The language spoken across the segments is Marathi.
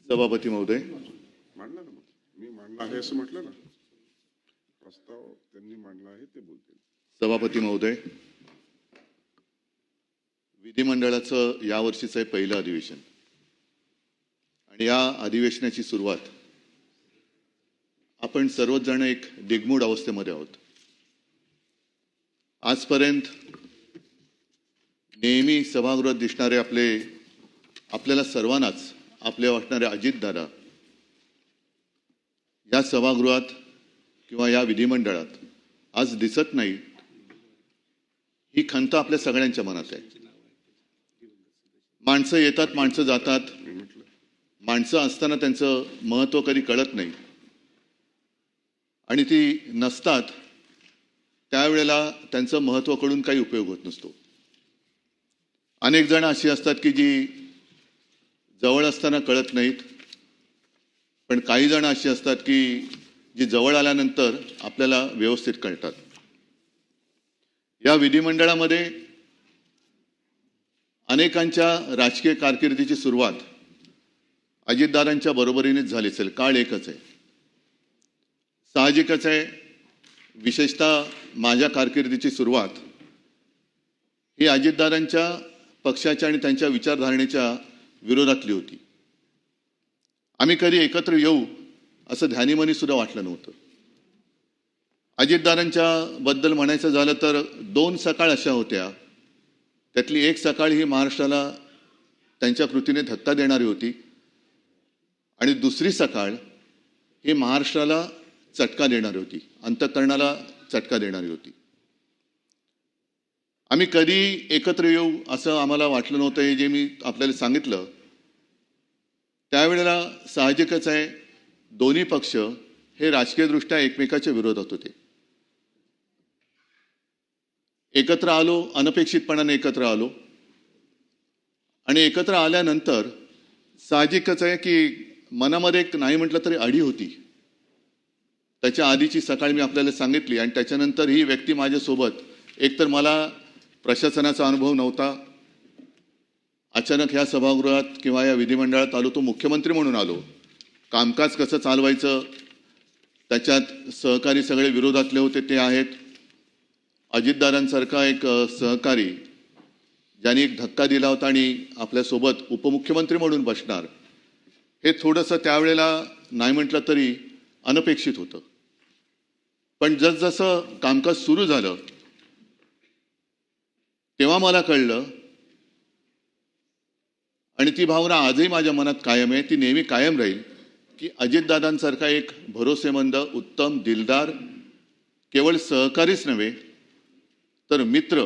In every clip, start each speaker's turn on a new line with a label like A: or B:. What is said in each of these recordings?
A: सभापती महोदय,
B: मांडला ना, मी मांडला आहे असं म्हटलं ना. प्रस्ताव त्यांनी मांडला आहे ते बोलतील.
A: सभापती महोदय, विधिमंडळाचं यावर्षीचं आहे पहिलं अधिवेशन आणि या अधिवेशनाची सुरुवात आपण सर्वच जण एक दिग्मूढ अवस्थेमध्ये आहोत. आजपर्यंत नेहमी सभागृहात दिसणारे आपल्याला सर्वांनाच आपले वाटणारे अजितदादा या सभागृहात किंवा या विधिमंडळात आज दिसत नाही, ही खंत आपल्या सगळ्यांच्या मनात आहे. माणसं येतात, माणसं जातात, माणसं असताना त्यांचं महत्त्व कधी कळत नाही आणि ती नसतात त्यावेळेला त्यांचं महत्त्व कळून काही उपयोग होत नसतो. अनेक जण अशी असतात की जी जवळ असताना कळत नाहीत, पण काही जण अशी असतात की जी जवळ आल्यानंतर आपल्याला व्यवस्थित कळतात. या विधिमंडळामध्ये अनेकांच्या राजकीय कारकिर्दीची सुरुवात अजितदादांच्या बरोबरीनेच झाली असेल. काळ एकच आहे, साहजिकच आहे. विशेषतः माझ्या कारकिर्दीची सुरुवात ही अजितदादांच्या पक्षाच्या आणि त्यांच्या विचारधारणेच्या विरोधातली होती. आम्ही कधी एकत्र येऊ असं ध्यानीमनी सुद्धा वाटलं नव्हतं. अजितदादांच्या बद्दल म्हणायचं झालं तर 2 सकाळ अशा होत्या, त्यातली एक सकाळ ही महाराष्ट्राला त्यांच्या कृतीने धक्का देणारी होती आणि दुसरी सकाळ ही महाराष्ट्राला चटका देणारी होती, अंतःकरणाला चटका देणारी होती. आम्ही कधी एकत्र येऊ असं आम्हाला वाटलं नव्हतं. हे जे मी आपल्याला सांगितलं त्यावेळेला साहजिकच आहे, दोन्ही पक्ष हे राजकीयदृष्ट्या एकमेकाच्या विरोधात होते. एकत्र आलो, अनपेक्षितपणाने एकत्र आलो आणि एकत्र आल्यानंतर साहजिकच आहे की मनामध्ये एक नाही म्हटलं तरी अढी होती. त्याच्या आधीची सकाळ मी आपल्याला सांगितली आणि त्याच्यानंतर ही व्यक्ती माझ्यासोबत, एकतर मला प्रशासनाचा अनुभव नव्हता, अचानक ह्या सभागृहात किंवा या विधिमंडळात आलो, तो मुख्यमंत्री म्हणून आलो. कामकाज कसं चालवायचं त्याच्यात सहकारी सगळे विरोधातले होते ते आहेत. अजितदादांसारखा एक सहकारी ज्यांनी एक धक्का दिला होता आणि आपल्यासोबत उपमुख्यमंत्री म्हणून बसणार, हे थोडंसं त्यावेळेला नाही म्हटलं तरी अनपेक्षित होतं. पण जसजसं कामकाज सुरू झालं तेव्हा मला कळलं आणि ती भावना आजही माझ्या मनात कायम आहे, ती नेहमी कायम राहील की अजितदादांसारखा एक भरोसेमंद, उत्तम, दिलदार केवळ सहकारीच नव्हे तर मित्र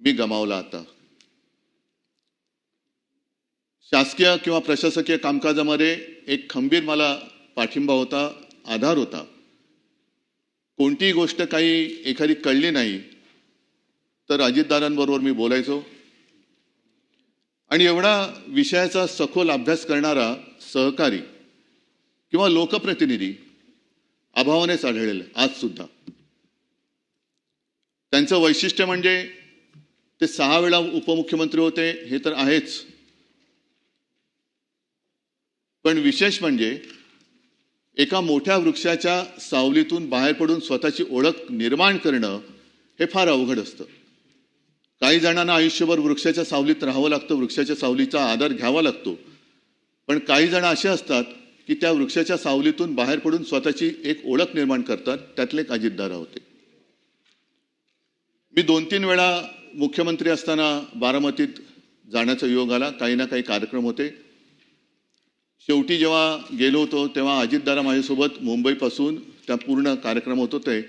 A: मी गमावला. आता शासकीय किंवा प्रशासकीय कामकाजामध्ये एक खंबीर मला पाठिंबा होता, आधार होता. कोणतीही गोष्ट काही एखादी कळली नाही तर अजितदादांबरोबर मी बोलायचो आणि एवढा विषयाचा सखोल अभ्यास करणारा सहकारी किंवा लोकप्रतिनिधी अभावानेच आढळेल आज सुद्धा. त्यांचं वैशिष्ट्य म्हणजे ते 6 वेळा उपमुख्यमंत्री होते, हे तर आहेच, पण विशेष म्हणजे एका मोठ्या वृक्षाच्या सावलीतून बाहेर पडून स्वतःची ओळख निर्माण करणं हे फार अवघड असतं. काही जणांना आयुष्यभर वृक्षाच्या सावलीत राहावं लागतं, वृक्षाच्या सावलीचा आधार घ्यावा लागतो, पण काही जण असे असतात की त्या वृक्षाच्या सावलीतून बाहेर पडून स्वतःची एक ओळख निर्माण करतात. त्यातले एक अजितदादा होते. मी 2-3 वेळा मुख्यमंत्री असताना बारामतीत जाण्याचा योग आला, काही ना काही कार्यक्रम होते. शेवटी जेव्हा गेलो होतो तेव्हा अजितदादा माझ्यासोबत मुंबईपासून त्या पूर्ण कार्यक्रम होत होते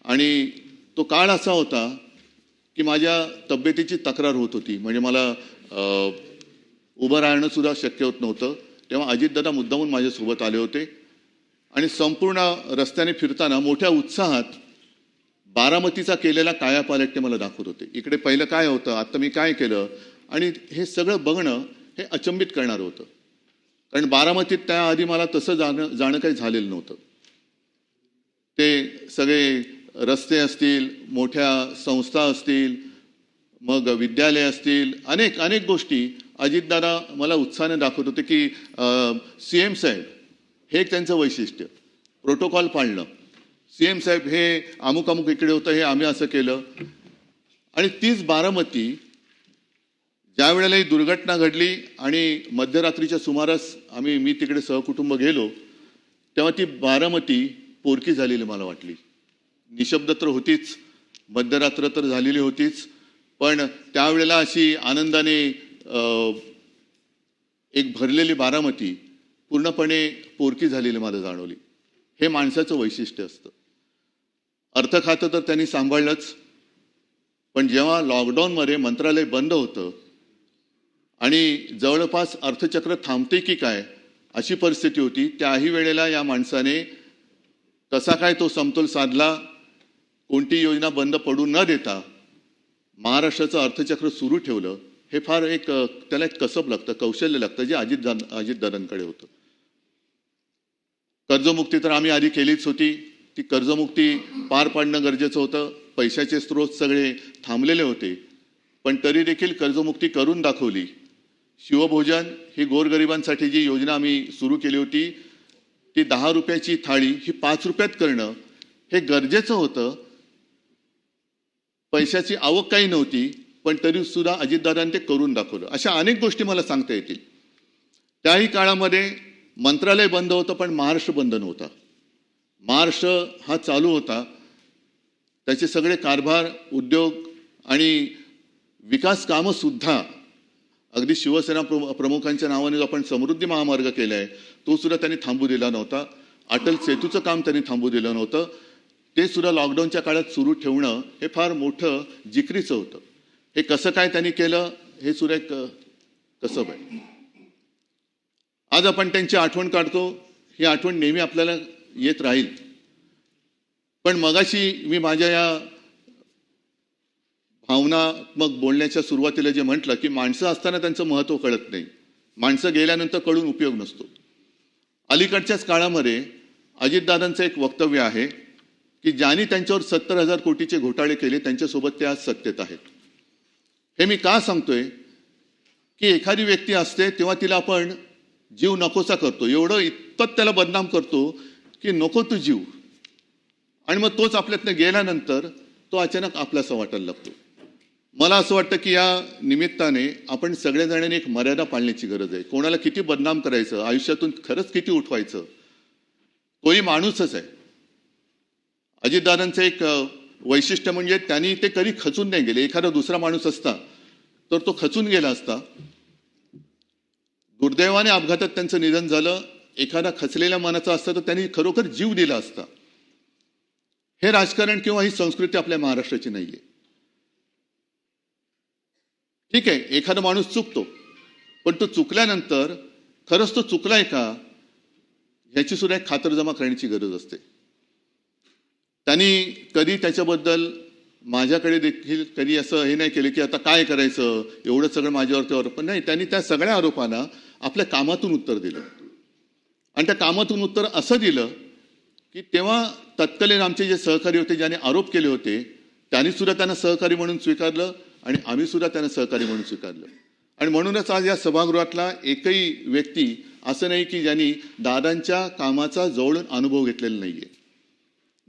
A: आणि तो काळ असा होता की माझ्या तब्येतीची तक्रार होत होती, म्हणजे मला उभं राहणं सुद्धा शक्य होत नव्हतं. तेव्हा अजितदादा मुद्दामून माझ्यासोबत आले होते आणि संपूर्ण रस्त्याने फिरताना मोठ्या उत्साहात बारामतीचा केलेला कायापालट ते मला दाखवत होते. इकडे पहिलं काय होतं, आता मी काय केलं, आणि हे सगळं बघणं हे अचंबित करणारं होतं. कारण बारामतीत त्याआधी मला तसं जाणं काही झालेलं नव्हतं. ते सगळे रस्ते असतील, मोठ्या संस्था असतील, मग विद्यालय असतील, अनेक गोष्टी अजितदादा मला उत्साहाने दाखवत होते की CM साहेब हे एक त्यांचं वैशिष्ट्य, प्रोटोकॉल पाळणं. CM साहेब हे अमुक अमुक इकडे होतं, हे आम्ही असं केलं. आणि तीच बारामती ज्या वेळेला ही दुर्घटना घडली आणि मध्यरात्रीच्या सुमारास मी तिकडे सहकुटुंब गेलो, तेव्हा ती बारामती पोरकी झालेली मला वाटली. निशब्द तर होतीच, मध्यरात्र तर झालेली होतीच, पण त्यावेळेला अशी आनंदाने एक भरलेली बारामती पूर्णपणे पोरकी झालेली मला जाणवली. हे माणसाचं वैशिष्ट्य असतं. अर्थ खातं तर त्यांनी सांभाळलंच, पण जेव्हा लॉकडाऊनमध्ये मंत्रालय बंद होतं आणि जवळपास अर्थचक्र थांबते की काय अशी परिस्थिती होती, त्याही वेळेला या माणसाने कसा काय तो समतोल साधला, कोणती योजना बंद पडू न देता महाराष्ट्राचं अर्थचक्र सुरू ठेवलं. हे फार त्याला एक कसब लागतं, कौशल्य लागतं, जे अजितदादांकडे होतं. कर्जमुक्ती तर आम्ही आधी केलीच होती. ती कर्जमुक्ती पार पाडणं गरजेचं होतं. पैशाचे स्रोत सगळे थांबलेले होते, पण तरी देखील कर्जमुक्ती करून दाखवली. शिवभोजन ही गोरगरिबांसाठी जी योजना आम्ही सुरू केली होती, ती 10 रुपयाची थाळी ही 5 रुपयात करणं हे गरजेचं होतं. पैशाची आवक काही नव्हती, पण तरी सुद्धा अजितदादांनी ते करून दाखवलं. अशा अनेक गोष्टी मला सांगता येतील. त्याही काळामध्ये मंत्रालय बंद होतं, पण महाराष्ट्र बंद नव्हता. महाराष्ट्र हा चालू होता. त्याचे सगळे कारभार, उद्योग आणि विकास कामं सुद्धा, अगदी शिवसेना प्रमुखांच्या नावाने जो आपण समृद्धी महामार्ग केलाय, तो सुद्धा त्यांनी थांबू दिला नव्हता. अटल सेतूचं काम त्यांनी थांबू दिलं नव्हतं. ते सुद्धा लॉकडाऊनच्या काळात सुरू ठेवणं हे फार मोठं जिकरीचं होतं. हे कसं काय त्यांनी केलं हे सुद्धा एक कसब आहे. आज आपण त्यांची आठवण काढतो. ही आठवण नेहमी आपल्याला येत राहील. पण मगाशी मी माझ्या या भावनात्मक बोलण्याच्या सुरुवातीला जे म्हटलं की माणसं असताना त्यांचं महत्त्व कळत नाही, माणसं गेल्यानंतर कळून उपयोग नसतो. अलीकडच्याच काळामध्ये अजितदादांचं एक वक्तव्य आहे की ज्यांनी त्यांच्यावर 70,000 कोटीचे घोटाळे केले त्यांच्यासोबत ते आज सत्तेत आहेत. हे मी का सांगतोय की एखादी व्यक्ती असते तेव्हा तिला आपण जीव नकोसा करतो, एवढं इतपत त्याला बदनाम करतो की नको तू जीव, आणि मग तोच आपल्यातनं गेल्यानंतर तो अचानक आपलासा वाटायला लागतो. मला असं वाटतं की या निमित्ताने आपण सगळ्याजणांनी एक मर्यादा पाळण्याची गरज आहे. कोणाला किती बदनाम करायचं, आयुष्यातून खरंच किती उठवायचं, तोही माणूसच आहे. अजितदादांचं एक वैशिष्ट्य म्हणजे त्यांनी ते कधी खचून नाही गेले. एखादा दुसरा माणूस असता तर तो खचून गेला असता. दुर्दैवाने अपघातात त्यांचं निधन झालं. एखादा खचलेल्या मनाचा असता तर त्यांनी खरोखर जीव दिला असता. हे राजकारण किंवा ही संस्कृती आपल्या महाराष्ट्राची नाहीये. ठीक आहे, एखादा माणूस चुकतो, पण तो चुकल्यानंतर खरंच तो चुकलाय का ह्याची सुद्धा एक खातरजमा करण्याची गरज असते. त्यांनी कधी त्याच्याबद्दल माझ्याकडे देखील कधी असं हे नाही केलं की आता काय करायचं, एवढं सगळं माझ्यावरती आरोप नाही. त्यांनी त्या सगळ्या आरोपांना आपल्या कामातून उत्तर दिलं. आणि त्या कामातून उत्तर असं दिलं की तेव्हा तत्कालीन आमचे जे सहकारी होते, ज्याने आरोप केले होते, त्यांनी सुद्धा त्यांना सहकारी म्हणून स्वीकारलं आणि आम्ही सुद्धा त्यांना सहकारी म्हणून स्वीकारलं. आणि म्हणूनच आज या सभागृहातला एकही व्यक्ती असं नाही की ज्यांनी दादांच्या कामाचा जवळून अनुभव घेतलेला नाहीये.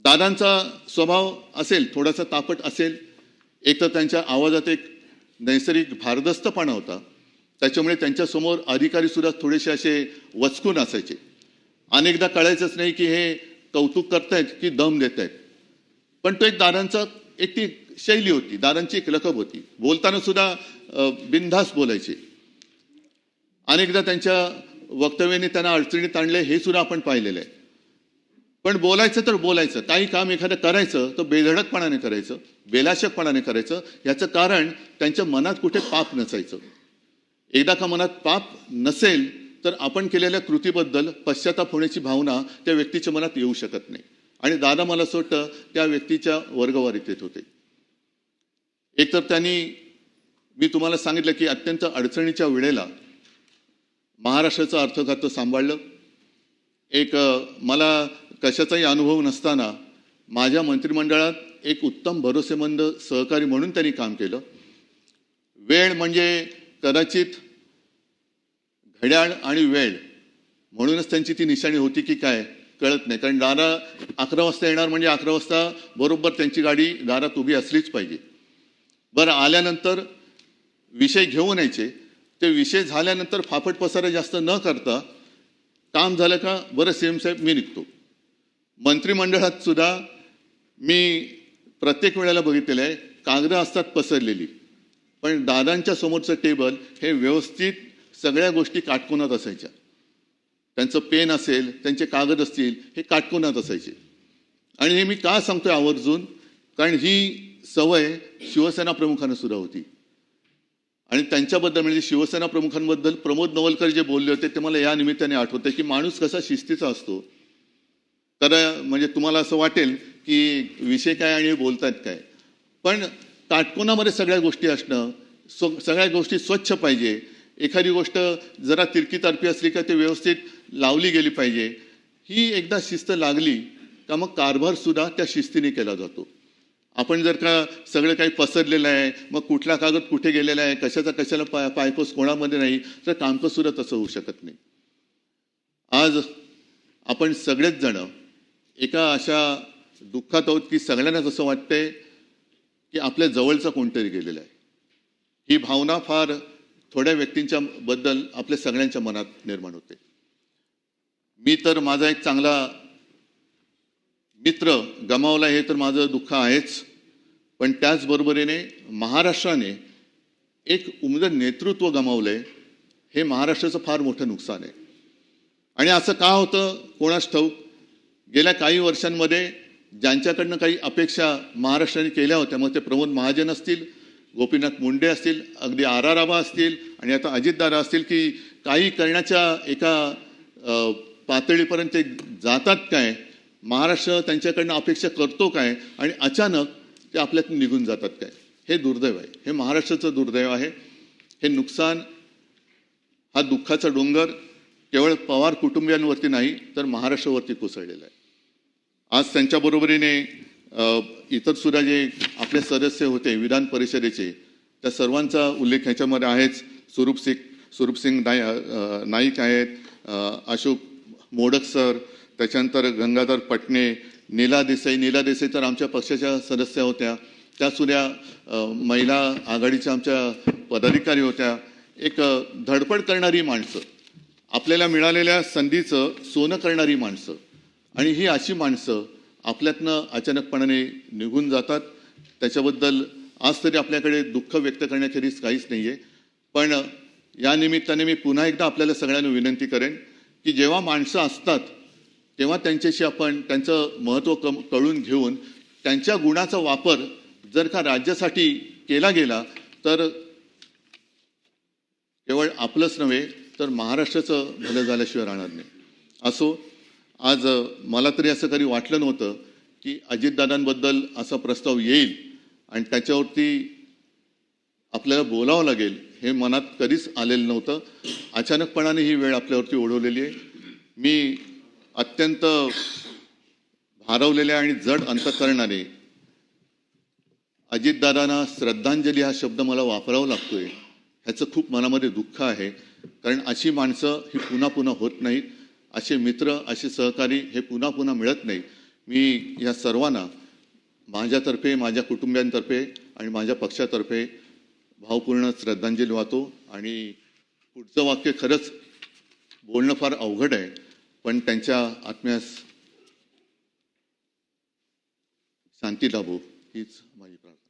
A: दादांचा स्वभाव असेल, थोडासा तापट असेल, एक तर त्यांच्या आवाजात एक नैसर्गिक भारदस्तपणा होता, त्याच्यामुळे त्यांच्यासमोर अधिकारी सुद्धा थोडेसे असे वचकून असायचे. अनेकदा कळायचंच नाही की हे कौतुक करतायत की दम देत आहेत. पण तो एक दादांचा एक ती शैली होती, दादांची एक लकब होती. बोलताना सुद्धा बिनधास्त बोलायचे. अनेकदा त्यांच्या वक्तव्याने त्यांना अडचणीत आणले हे सुद्धा आपण पाहिलेलं आहे. पण बोलायचं तर बोलायचं, काही काम एखादं करायचं तर बेधडकपणाने करायचं, बेलाशकपणाने करायचं. याचं कारण त्यांच्या मनात कुठे पाप नसायचं. एकदा का मनात पाप नसेल तर आपण केलेल्या कृतीबद्दल पश्चाताप होण्याची भावना त्या व्यक्तीच्या मनात येऊ शकत नाही. आणि दादा मला असं वाटतं त्या व्यक्तीच्या वर्गवारीत येत होते. एकतर त्यांनी, मी तुम्हाला सांगितलं की अत्यंत अडचणीच्या वेळेला महाराष्ट्राचं अर्थखातं सांभाळलं. एक मला कशाचाही अनुभव नसताना माझ्या मंत्रिमंडळात एक उत्तम भरोसेमंद सहकारी म्हणून त्यांनी काम केलं. वेळ म्हणजे कदाचित घड्याळ आणि वेळ म्हणूनच त्यांची ती निशाणी होती की काय कळत नाही. कारण दारा 11 वाजता येणार म्हणजे 11 वाजता बरोबर त्यांची गाडी दारात उभी असलीच पाहिजे. बरं, आल्यानंतर विषय घेऊन यायचे. ते विषय झाल्यानंतर फाफट पसारा जास्त न करता काम झालं का बरं सीएम साहेब मी निघतो. मंत्रिमंडळात सुद्धा मी प्रत्येक वेळेला बघितलेलं आहे, कागदं असतात पसरलेली, पण दादांच्या समोरचं टेबल हे व्यवस्थित सगळ्या गोष्टी काटकोनात असायच्या. त्यांचं पेन असेल, त्यांचे कागद असतील, हे काटकोनात असायचे. आणि हे मी का सांगतोय आवर्जून, कारण ही सवय शिवसेना प्रमुखांना सुद्धा होती. आणि त्यांच्याबद्दल म्हणजे शिवसेना प्रमुखांबद्दल प्रमोद नवलकर जे बोलले होते ते मला या निमित्ताने आठवतं की माणूस कसा शिस्तीचा असतो. तर म्हणजे तुम्हाला असं वाटेल की विषय काय आणि बोलतात काय, पण काटकोनामध्ये सगळ्या गोष्टी असणं, सगळ्या गोष्टी स्वच्छ पाहिजे. एखादी गोष्ट जरा तिरकी तारपी असली का ते व्यवस्थित लावली गेली पाहिजे. ही एकदा शिस्त लागली का मग कारभार सुद्धा त्या शिस्तीने केला जातो. आपण जर का सगळं काही पसरलेलं आहे, मग कुठला कागद कुठे गेलेला आहे, कशाचा कशाला पायपोस कोणामध्ये नाही, तर कामकाज सुद्धा तसं होऊ शकत नाही. आज आपण सगळेच जण एका अशा दुःखात आहोत की सगळ्यांनाच असं वाटतंय की आपल्या जवळचा कोणतरी गेलेला आहे. ही भावना फार थोड्या व्यक्तींच्या बद्दल आपल्या सगळ्यांच्या मनात निर्माण होते. मी तर माझा एक चांगला मित्र गमावला हे तर माझं दुःख आहेच, पण त्याचबरोबरीने महाराष्ट्राने एक उमदं नेतृत्व गमावलंय, हे महाराष्ट्राचं फार मोठं नुकसान आहे. आणि असं का होतं कोणास ठाऊक. गेल्या काही वर्षांमध्ये ज्यांच्याकडनं काही अपेक्षा महाराष्ट्राने केल्या होत्या, मग ते प्रमोद महाजन असतील, गोपीनाथ मुंडे असतील, अगदी आर.आर. आबा असतील आणि आता अजितदादा असतील, की काही करण्याच्या एका पातळीपर्यंत ते जातात काय, महाराष्ट्र त्यांच्याकडनं अपेक्षा करतो काय, आणि अचानक ते आपल्यातून निघून जातात काय. हे दुर्दैव आहे, हे महाराष्ट्राचं दुर्दैव आहे. हे नुकसान, हा दुःखाचा डोंगर केवळ पवार कुटुंबियांवरती नाही तर महाराष्ट्रावरती कोसळलेला आहे. आज त्यांच्या बरोबरीने इतर सुद्धा जे आपले सदस्य होते विधान परिषदेचे, त्या सर्वांचा उल्लेख ह्याच्यामध्ये आहेच. स्वरूपसिंग नाईक आहेत, अशोक मोडक सर, त्याच्यानंतर गंगाधर पटणे, नीला देसाई तर आमच्या पक्षाच्या सदस्य होत्या, त्या सुद्धा महिला आघाडीच्या आमच्या पदाधिकारी होत्या. एक धडपड करणारी माणसं, आपल्याला मिळालेल्या संधीचं सोनं करणारी माणसं, आणि ही अशी माणसं आपल्यातनं अचानकपणाने निघून जातात. त्याच्याबद्दल आज तरी आपल्याकडे दुःख व्यक्त करण्याखेरीज काहीच नाही आहे. पण या निमित्ताने मी पुन्हा एकदा आपल्याला सगळ्यांना विनंती करेन की जेव्हा माणसं असतात तेव्हा त्यांच्याशी आपण त्यांचं महत्त्व कळून घेऊन त्यांच्या गुणाचा वापर जर का राज्यासाठी केला गेला तर केवळ आपलंच नव्हे तर महाराष्ट्राचं भलं झाल्याशिवाय राहणार नाही. असो, आज मला तरी असं कधी वाटलं नव्हतं की अजितदादांबद्दल असा प्रस्ताव येईल आणि त्याच्यावरती आपल्याला बोलावं लागेल, हे मनात कधीच आलेलं नव्हतं. अचानकपणाने ही वेळ आपल्यावरती ओढवलेली आहे. मी अत्यंत भारावलेले आणि जड अंतःकरणाने अजितदादांना श्रद्धांजली हा शब्द मला वापरावा लागतोय, ह्याचं खूप मनामध्ये दुःख आहे. कारण अशी माणसं ही पुन्हा पुन्हा होत नाहीत, असे मित्र, असे सहकारी हे पुन्हा पुन्हा मिळत नाही. मी या सर्वांना माझ्यातर्फे, माझ्या कुटुंबियांतर्फे आणि माझ्या पक्षातर्फे भावपूर्ण श्रद्धांजली वाहतो. आणि पुढचं वाक्य खरंच बोलणं फार अवघड आहे, पण त्यांच्या आत्म्यास शांती लाभो हीच माझी प्रार्थना.